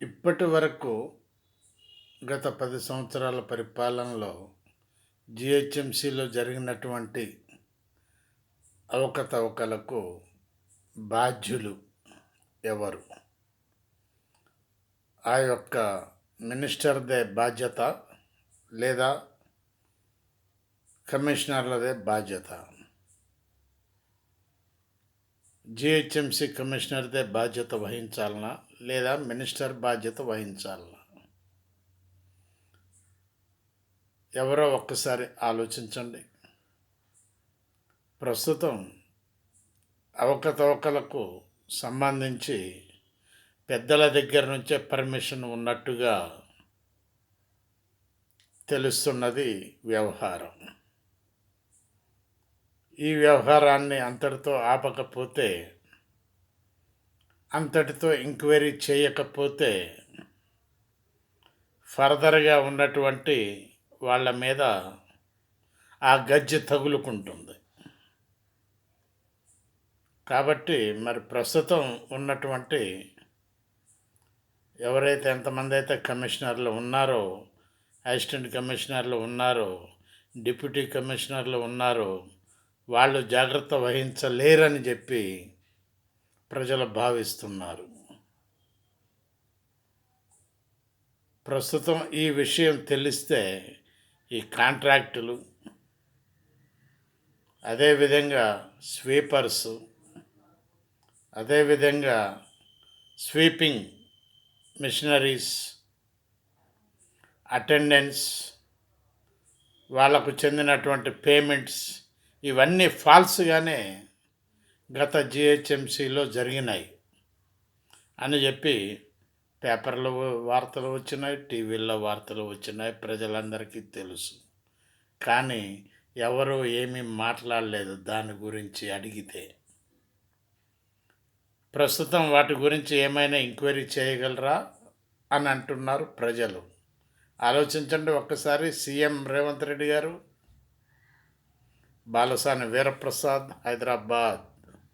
ఇప్పటి వరకు గత 10 సంవత్సరాల పరిపాలనలో జిహెచ్ఎంసిలో జరిగినటువంటి అవకతవకలకు బాధ్యులు ఎవరు? ఆ యొక్క మినిస్టర్దే బాధ్యత లేదా కమిషనర్లదే బాధ్యత? జిహెచ్ఎంసి కమిషనర్దే బాధ్యత వహించాలనా లేదా మినిస్టర్ బాధ్యత వహించాలనా? ఎవరో ఒక్కసారి ఆలోచించండి. ప్రస్తుతం అవకతవకలకు సంబంధించి పెద్దల దగ్గర నుంచే పర్మిషన్ ఉన్నట్టుగా తెలుస్తున్నది వ్యవహారం. ఈ వ్యవహారాన్ని అంతటితో ఆపకపోతే, అంతటితో ఎంక్వైరీ చేయకపోతే ఫర్దర్గా ఉన్నటువంటి వాళ్ళ మీద ఆ గజ్జె తగులుకుంటుంది. కాబట్టి మరి ప్రస్తుతం ఉన్నటువంటి ఎవరైతే ఎంతమంది అయితే కమిషనర్లు ఉన్నారో, అసిస్టెంట్ కమిషనర్లు ఉన్నారో, డిప్యూటీ కమిషనర్లు ఉన్నారో, వాళ్ళు జాగ్రత్త వహించలేరని చెప్పి ప్రజలు భావిస్తున్నారు. ప్రస్తుతం ఈ విషయం తెలిస్తే ఈ కాంట్రాక్టులు, అదేవిధంగా స్వీపర్సు, అదేవిధంగా స్వీపింగ్ మిషనరీస్, అటెండెన్స్, వాళ్ళకు చెందినటువంటి పేమెంట్స్ ఇవన్నీ ఫాల్స్గానే గత జిహెచ్ఎంసిలో జరిగినాయి అని చెప్పి పేపర్లో వార్తలు వచ్చినాయి, టీవీల్లో వార్తలు వచ్చినాయి, ప్రజలందరికీ తెలుసు. కానీ ఎవరు ఏమీ మాట్లాడలేదు దాని గురించి అడిగితే. ప్రస్తుతం వాటి గురించి ఏమైనా ఎంక్వైరీ చేయగలరా అని అంటున్నారు ప్రజలు. ఆలోచించండి ఒక్కసారి. సీఎం రేవంత్ రెడ్డి గారు, బాలసాని వీరప్రసాద్, హైదరాబాద్.